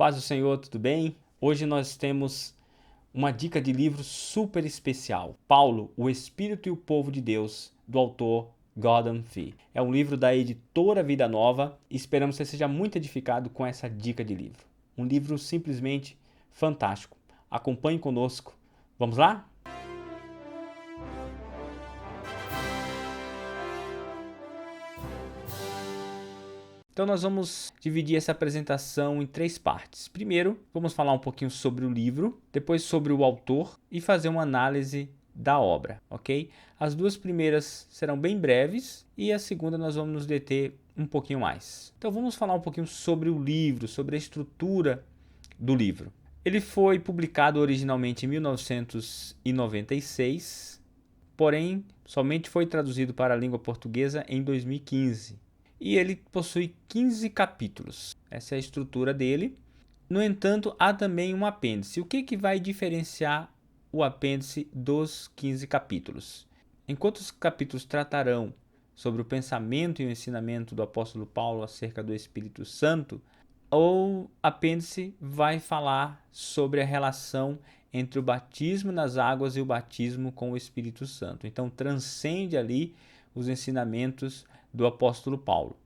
Paz do Senhor, tudo bem? Hoje nós temos uma dica de livro super especial. Paulo, o Espírito e o Povo de Deus, do autor Gordon Fee. É um livro da editora Vida Nova e esperamos que você seja muito edificado com essa dica de livro. Um livro simplesmente fantástico. Acompanhe conosco. Vamos lá? Então nós vamos dividir essa apresentação em 3 partes. Primeiro, vamos falar um pouquinho sobre o livro, depois sobre o autor e fazer uma análise da obra, ok? As 2 primeiras serão bem breves e a segunda nós vamos nos deter um pouquinho mais. Então vamos falar um pouquinho sobre o livro, sobre a estrutura do livro. Ele foi publicado originalmente em 1996, porém somente foi traduzido para a língua portuguesa em 2015. E ele possui 15 capítulos. Essa é a estrutura dele. No entanto, há também um apêndice. O que vai diferenciar o apêndice dos 15 capítulos? Enquanto os capítulos tratarão sobre o pensamento e o ensinamento do apóstolo Paulo acerca do Espírito Santo, o apêndice vai falar sobre a relação entre o batismo nas águas e o batismo com o Espírito Santo. Então, transcende ali os ensinamentos do apóstolo Paulo.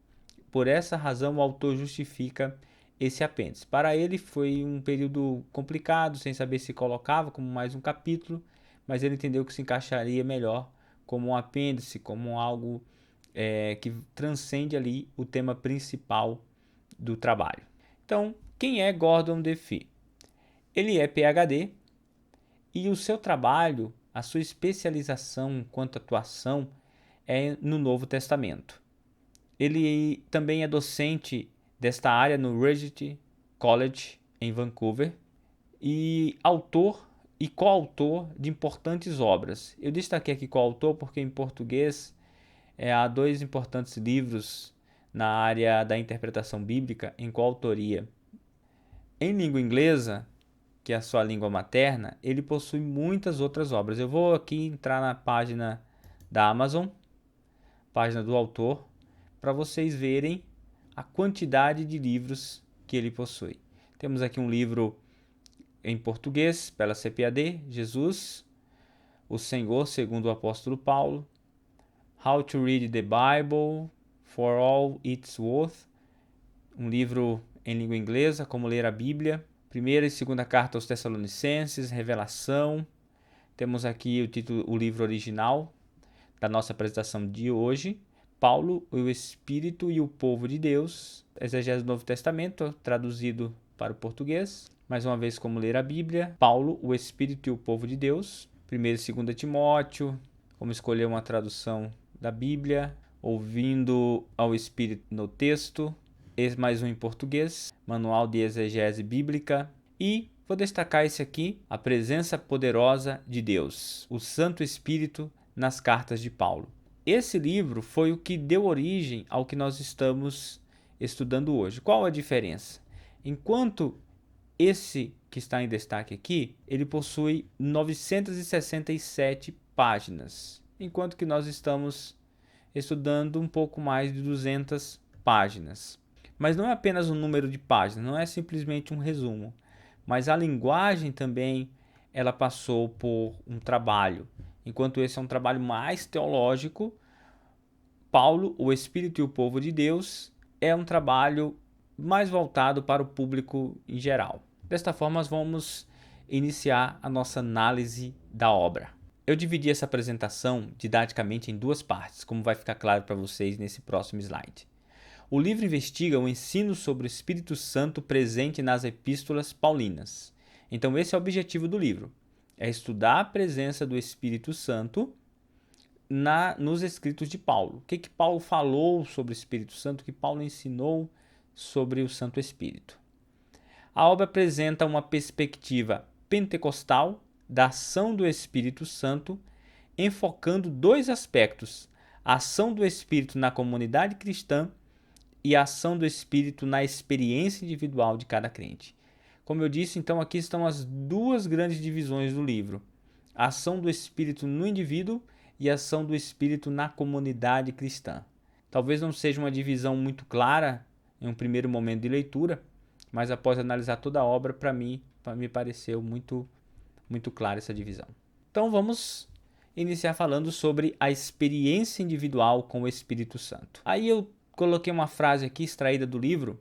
Por essa razão, o autor justifica esse apêndice. Para ele foi um período complicado, sem saber se colocava como mais um capítulo, mas ele entendeu que se encaixaria melhor como um apêndice, como algo que transcende ali o tema principal do trabalho. Então, quem é Gordon Fee? Ele é PhD e o seu trabalho, a sua especialização quanto atuação é no Novo Testamento. Ele também é docente desta área no Regis College, em Vancouver, e autor e coautor de importantes obras. Eu destaquei aqui coautor porque em português há 2 importantes livros na área da interpretação bíblica em coautoria. Em língua inglesa, que é a sua língua materna, ele possui muitas outras obras. Eu vou aqui entrar na página da Amazon, página do autor, para vocês verem a quantidade de livros que ele possui. Temos aqui um livro em português, pela CPAD, Jesus, o Senhor segundo o apóstolo Paulo, How to Read the Bible for All It's Worth, um livro em língua inglesa, Como Ler a Bíblia, primeira e segunda carta aos Tessalonicenses, Revelação. Temos aqui o título, o livro original da nossa apresentação de hoje, Paulo, o Espírito e o Povo de Deus, exegese do Novo Testamento, traduzido para o português. Mais uma vez, Como Ler a Bíblia, Paulo, o Espírito e o Povo de Deus, 1 e 2 Timóteo, como escolher uma tradução da Bíblia, ouvindo ao Espírito no texto, mais um em português, Manual de Exegese Bíblica, e vou destacar esse aqui, A Presença Poderosa de Deus, o Santo Espírito nas Cartas de Paulo. Esse livro foi o que deu origem ao que nós estamos estudando hoje. Qual a diferença? Enquanto esse que está em destaque aqui, ele possui 967 páginas, enquanto que nós estamos estudando um pouco mais de 200 páginas. Mas não é apenas um número de páginas, não é simplesmente um resumo, mas a linguagem também ela passou por um trabalho. Enquanto esse é um trabalho mais teológico, Paulo, o Espírito e o Povo de Deus, é um trabalho mais voltado para o público em geral. Desta forma, nós vamos iniciar a nossa análise da obra. Eu dividi essa apresentação didaticamente em 2 partes, como vai ficar claro para vocês nesse próximo slide. O livro investiga o ensino sobre o Espírito Santo presente nas epístolas paulinas. Então, esse é o objetivo do livro. É estudar a presença do Espírito Santo nos escritos de Paulo. O que Paulo falou sobre o Espírito Santo, o que Paulo ensinou sobre o Santo Espírito. A obra apresenta uma perspectiva pentecostal da ação do Espírito Santo, enfocando 2 aspectos: a ação do Espírito na comunidade cristã e a ação do Espírito na experiência individual de cada crente. Como eu disse, então aqui estão as 2 grandes divisões do livro: a ação do Espírito no indivíduo e a ação do Espírito na comunidade cristã. Talvez não seja uma divisão muito clara em um primeiro momento de leitura, mas após analisar toda a obra, para mim, me pareceu muito clara essa divisão. Então vamos iniciar falando sobre a experiência individual com o Espírito Santo. Aí eu coloquei uma frase aqui extraída do livro,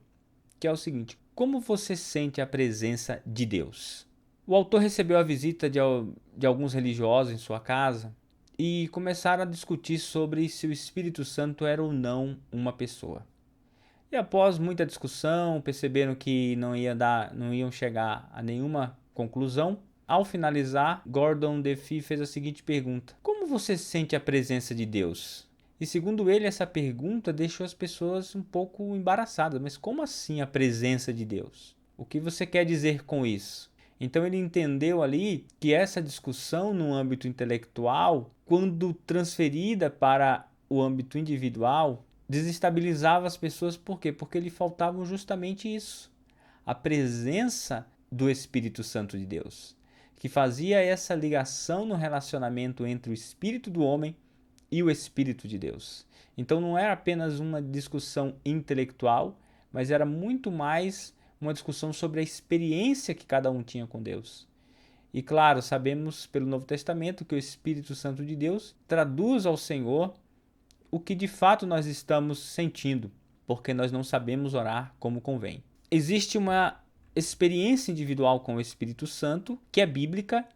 que é o seguinte: como você sente a presença de Deus? O autor recebeu a visita de alguns religiosos em sua casa e começaram a discutir sobre se o Espírito Santo era ou não uma pessoa. E após muita discussão, perceberam que não iam chegar a nenhuma conclusão. Ao finalizar, Gordon DeFee fez a seguinte pergunta: como você sente a presença de Deus? E segundo ele, essa pergunta deixou as pessoas um pouco embaraçadas. Mas como assim a presença de Deus? O que você quer dizer com isso? Então ele entendeu ali que essa discussão no âmbito intelectual, quando transferida para o âmbito individual, desestabilizava as pessoas. Por quê? Porque lhe faltava justamente isso: a presença do Espírito Santo de Deus, que fazia essa ligação no relacionamento entre o espírito do homem e o Espírito de Deus. Então não era apenas uma discussão intelectual, mas era muito mais uma discussão sobre a experiência que cada um tinha com Deus. E claro, sabemos pelo Novo Testamento que o Espírito Santo de Deus traduz ao Senhor o que de fato nós estamos sentindo, porque nós não sabemos orar como convém. Existe uma experiência individual com o Espírito Santo, que é bíblica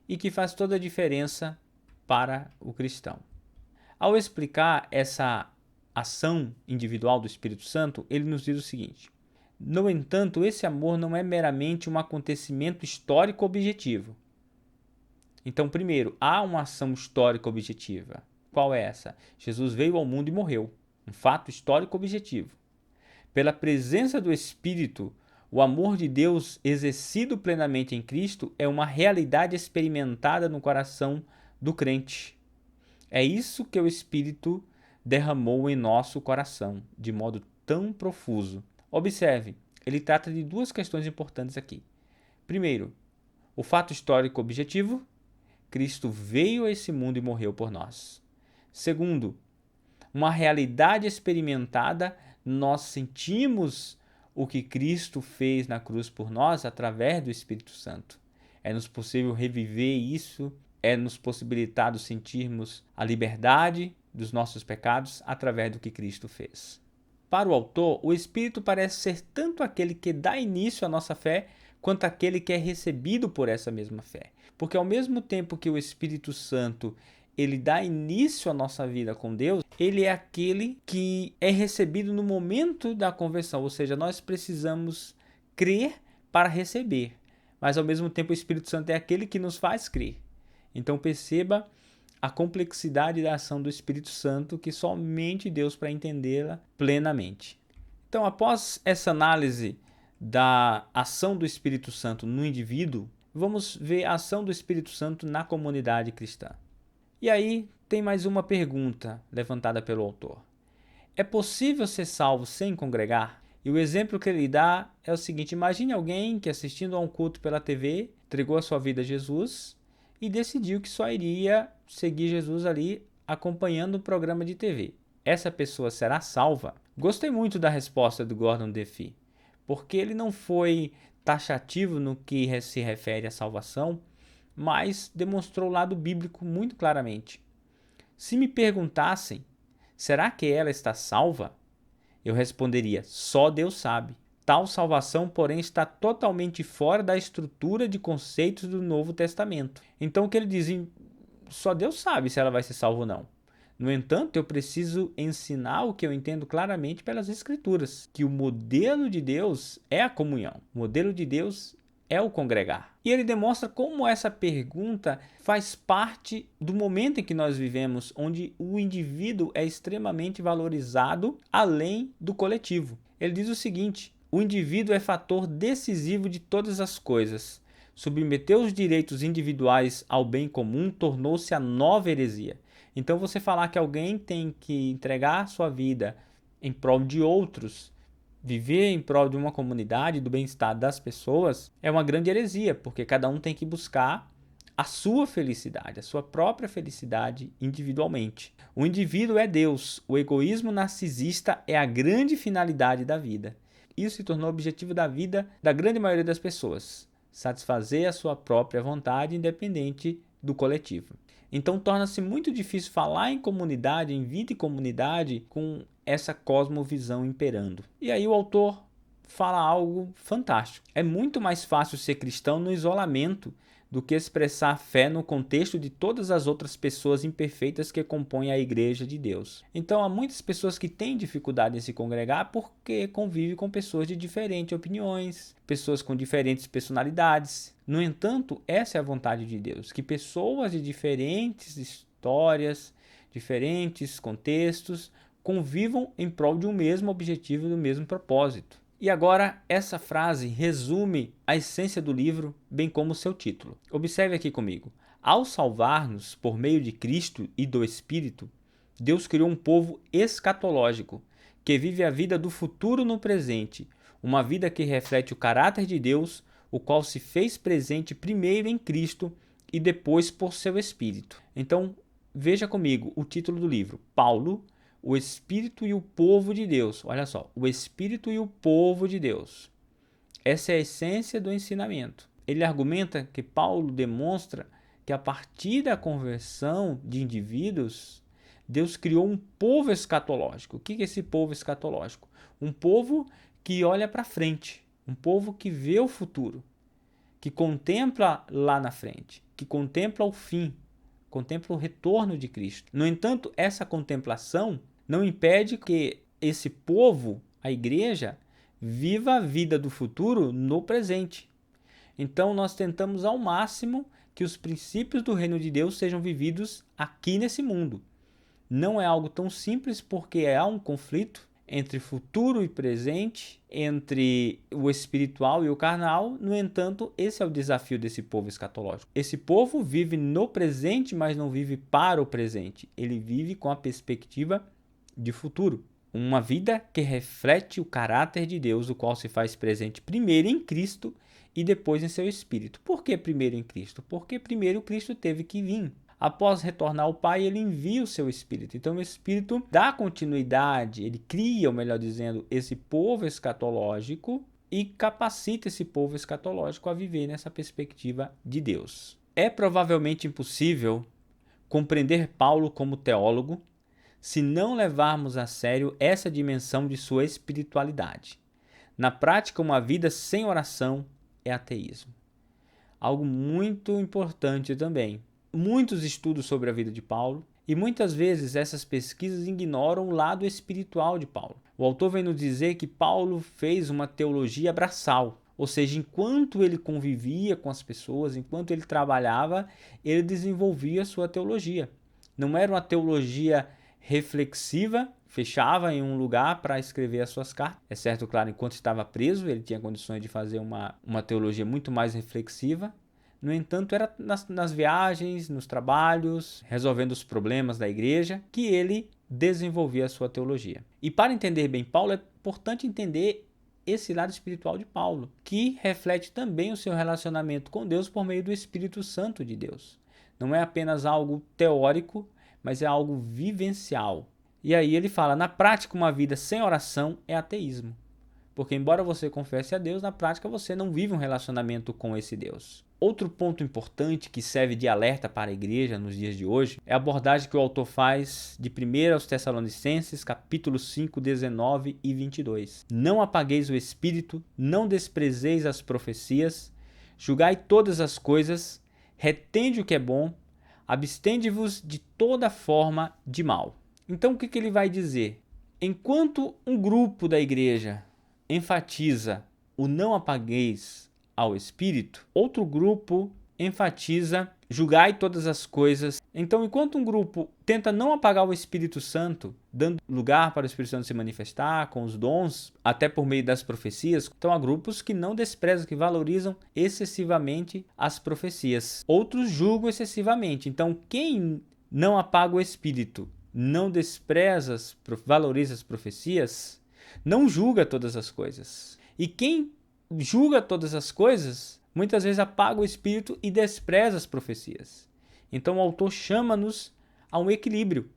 e que faz toda a diferença para o cristão. Ao explicar essa ação individual do Espírito Santo, ele nos diz o seguinte: no entanto, esse amor não é meramente um acontecimento histórico objetivo. Então, primeiro, há uma ação histórica objetiva. Qual é essa? Jesus veio ao mundo e morreu. Um fato histórico objetivo. Pela presença do Espírito, o amor de Deus exercido plenamente em Cristo é uma realidade experimentada no coração do crente. É isso que o Espírito derramou em nosso coração, de modo tão profuso. Observe, ele trata de duas questões importantes aqui. Primeiro, o fato histórico objetivo: Cristo veio a esse mundo e morreu por nós. Segundo, uma realidade experimentada: nós sentimos o que Cristo fez na cruz por nós através do Espírito Santo. É-nos possível reviver isso, é-nos possibilitado sentirmos a liberdade dos nossos pecados através do que Cristo fez. Para o autor, o Espírito parece ser tanto aquele que dá início à nossa fé, quanto aquele que é recebido por essa mesma fé. Porque ao mesmo tempo que o Espírito Santo ele dá início à nossa vida com Deus, ele é aquele que é recebido no momento da conversão, ou seja, nós precisamos crer para receber, mas ao mesmo tempo o Espírito Santo é aquele que nos faz crer. Então perceba a complexidade da ação do Espírito Santo, que somente Deus para entendê-la plenamente. Então, após essa análise da ação do Espírito Santo no indivíduo, vamos ver a ação do Espírito Santo na comunidade cristã. E aí tem mais uma pergunta levantada pelo autor: é possível ser salvo sem congregar? E o exemplo que ele dá é o seguinte: imagine alguém que, assistindo a um culto pela TV, entregou a sua vida a Jesus e decidiu que só iria seguir Jesus ali acompanhando o programa de TV. Essa pessoa será salva? Gostei muito da resposta do Gordon DeFee, porque ele não foi taxativo no que se refere à salvação, mas demonstrou o lado bíblico muito claramente. Se me perguntassem, será que ela está salva? Eu responderia: só Deus sabe. Tal salvação, porém, está totalmente fora da estrutura de conceitos do Novo Testamento. Então o que ele diz? Só Deus sabe se ela vai ser salva ou não. No entanto, eu preciso ensinar o que eu entendo claramente pelas Escrituras, que o modelo de Deus é a comunhão. O modelo de Deus é o congregar. E ele demonstra como essa pergunta faz parte do momento em que nós vivemos, onde o indivíduo é extremamente valorizado além do coletivo. Ele diz o seguinte: o indivíduo é fator decisivo de todas as coisas. Submeter os direitos individuais ao bem comum tornou-se a nova heresia. Então, você falar que alguém tem que entregar sua vida em prol de outros, viver em prol de uma comunidade, do bem-estar das pessoas, é uma grande heresia, porque cada um tem que buscar a sua felicidade, a sua própria felicidade individualmente. O indivíduo é Deus, o egoísmo narcisista é a grande finalidade da vida. Isso se tornou o objetivo da vida da grande maioria das pessoas: satisfazer a sua própria vontade independente do coletivo. Então torna-se muito difícil falar em comunidade, em vida em comunidade, com essa cosmovisão imperando. E aí o autor fala algo fantástico. É muito mais fácil ser cristão no isolamento do que expressar fé no contexto de todas as outras pessoas imperfeitas que compõem a Igreja de Deus. Então há muitas pessoas que têm dificuldade em se congregar porque convivem com pessoas de diferentes opiniões, pessoas com diferentes personalidades. No entanto, essa é a vontade de Deus, que pessoas de diferentes histórias, diferentes contextos, convivam em prol de um mesmo objetivo e do mesmo propósito. E agora, essa frase resume a essência do livro, bem como o seu título. Observe aqui comigo. Ao salvar-nos por meio de Cristo e do Espírito, Deus criou um povo escatológico, que vive a vida do futuro no presente, uma vida que reflete o caráter de Deus, o qual se fez presente primeiro em Cristo e depois por seu Espírito. Então, veja comigo o título do livro: Paulo, o Espírito e o povo de Deus. Olha só, o Espírito e o povo de Deus. Essa é a essência do ensinamento. Ele argumenta que Paulo demonstra que a partir da conversão de indivíduos, Deus criou um povo escatológico. O que é esse povo escatológico? Um povo que olha para frente, um povo que vê o futuro, que contempla lá na frente, que contempla o fim, contempla o retorno de Cristo. No entanto, essa contemplação não impede que esse povo, a igreja, viva a vida do futuro no presente. Então nós tentamos ao máximo que os princípios do reino de Deus sejam vividos aqui nesse mundo. Não é algo tão simples porque há um conflito entre futuro e presente, entre o espiritual e o carnal. No entanto, esse é o desafio desse povo escatológico. Esse povo vive no presente, mas não vive para o presente. Ele vive com a perspectiva de futuro. Uma vida que reflete o caráter de Deus, o qual se faz presente primeiro em Cristo e depois em seu Espírito. Por que primeiro em Cristo? Porque primeiro Cristo teve que vir. Após retornar ao Pai, ele envia o seu Espírito. Então o Espírito dá continuidade, ele cria, ou melhor dizendo, esse povo escatológico e capacita esse povo escatológico a viver nessa perspectiva de Deus. É provavelmente impossível compreender Paulo como teólogo se não levarmos a sério essa dimensão de sua espiritualidade. Na prática, uma vida sem oração é ateísmo. Algo muito importante também. Muitos estudos sobre a vida de Paulo e muitas vezes essas pesquisas ignoram o lado espiritual de Paulo. O autor vem nos dizer que Paulo fez uma teologia braçal, ou seja, enquanto ele convivia com as pessoas, enquanto ele trabalhava, ele desenvolvia a sua teologia. Não era uma teologia reflexiva, fechava em um lugar para escrever as suas cartas. É certo, claro, enquanto estava preso, ele tinha condições de fazer uma teologia muito mais reflexiva. No entanto, era nas viagens, nos trabalhos, resolvendo os problemas da igreja, que ele desenvolvia a sua teologia. E para entender bem Paulo, é importante entender esse lado espiritual de Paulo, que reflete também o seu relacionamento com Deus por meio do Espírito Santo de Deus. Não é apenas algo teórico, mas é algo vivencial. E aí ele fala, na prática, uma vida sem oração é ateísmo. Porque embora você confesse a Deus, na prática você não vive um relacionamento com esse Deus. Outro ponto importante que serve de alerta para a igreja nos dias de hoje é a abordagem que o autor faz de 1 aos Tessalonicenses, capítulo 5, 19 e 22. Não apagueis o espírito, não desprezeis as profecias, julgai todas as coisas, retende o que é bom, abstende-vos de toda forma de mal. Então o que ele vai dizer? Enquanto um grupo da igreja enfatiza o não apagueis ao espírito, outro grupo enfatiza julgai todas as coisas. Então, enquanto um grupo tenta não apagar o Espírito Santo, dando lugar para o Espírito Santo se manifestar com os dons, até por meio das profecias, então há grupos que não desprezam, que valorizam excessivamente as profecias. Outros julgam excessivamente. Então, quem não apaga o Espírito, não despreza, valoriza as profecias, não julga todas as coisas. E quem julga todas as coisas, muitas vezes apaga o Espírito e despreza as profecias. Então o autor chama-nos a um equilíbrio,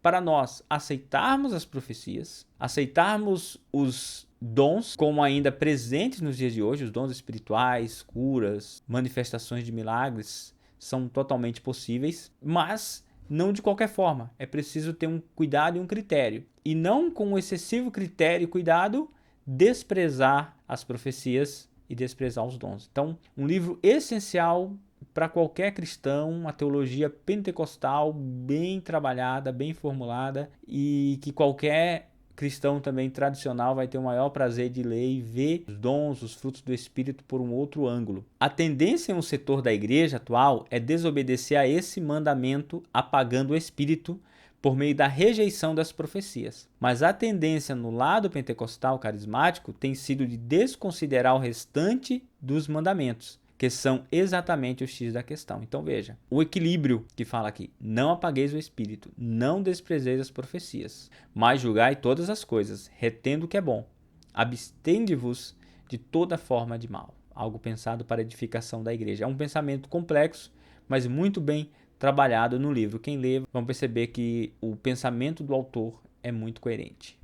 para nós aceitarmos as profecias, aceitarmos os dons como ainda presentes nos dias de hoje, os dons espirituais, curas, manifestações de milagres são totalmente possíveis, mas não de qualquer forma. É preciso ter um cuidado e um critério. E não com um excessivo critério e cuidado desprezar as profecias e desprezar os dons. Então, um livro essencial para qualquer cristão, uma teologia pentecostal bem trabalhada, bem formulada e que qualquer cristão também tradicional vai ter o maior prazer de ler e ver os dons, os frutos do Espírito por um outro ângulo. A tendência em um setor da igreja atual é desobedecer a esse mandamento apagando o Espírito por meio da rejeição das profecias. Mas a tendência no lado pentecostal carismático tem sido de desconsiderar o restante dos mandamentos, que são exatamente o X da questão. Então veja, o equilíbrio que fala aqui: não apagueis o Espírito, não desprezeis as profecias, mas julgai todas as coisas, retendo o que é bom. Abstende-vos de toda forma de mal. Algo pensado para a edificação da igreja. É um pensamento complexo, mas muito bem trabalhado no livro. Quem lê vão perceber que o pensamento do autor é muito coerente.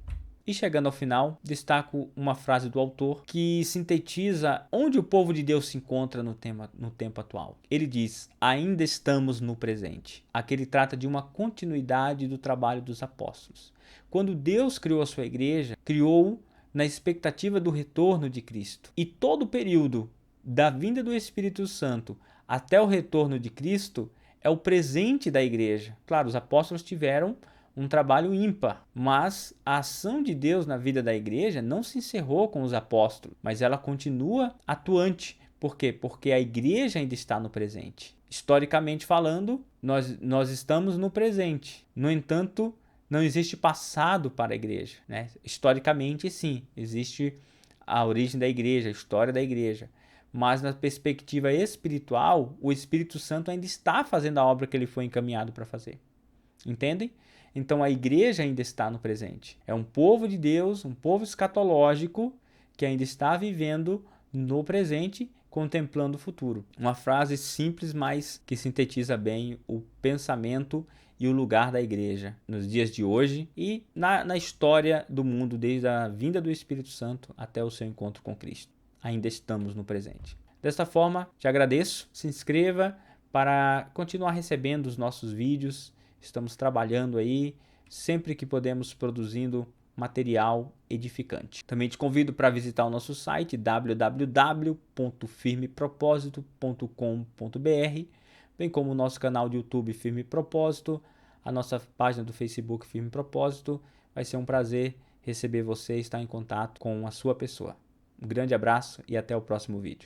E chegando ao final, destaco uma frase do autor que sintetiza onde o povo de Deus se encontra no tempo atual. Ele diz: ainda estamos no presente. Aqui ele trata de uma continuidade do trabalho dos apóstolos. Quando Deus criou a sua igreja, criou na expectativa do retorno de Cristo. E todo o período da vinda do Espírito Santo até o retorno de Cristo é o presente da igreja. Claro, os apóstolos tiveram um trabalho ímpar, mas a ação de Deus na vida da igreja não se encerrou com os apóstolos, mas ela continua atuante. Por quê? Porque a igreja ainda está no presente. Historicamente falando, nós estamos no presente. No entanto, não existe passado para a igreja, né? Historicamente, sim, existe a origem da igreja, a história da igreja. Mas na perspectiva espiritual, o Espírito Santo ainda está fazendo a obra que ele foi encaminhado para fazer. Entendem? Então a igreja ainda está no presente. É um povo de Deus, um povo escatológico que ainda está vivendo no presente, contemplando o futuro. Uma frase simples, mas que sintetiza bem o pensamento e o lugar da igreja nos dias de hoje e na história do mundo, desde a vinda do Espírito Santo até o seu encontro com Cristo. Ainda estamos no presente. Desta forma, te agradeço. Se inscreva para continuar recebendo os nossos vídeos. Estamos trabalhando aí, sempre que podemos, produzindo material edificante. Também te convido para visitar o nosso site www.firmepropósito.com.br, bem como o nosso canal de YouTube Firme Propósito, a nossa página do Facebook Firme Propósito. Vai ser um prazer receber você e estar em contato com a sua pessoa. Um grande abraço e até o próximo vídeo.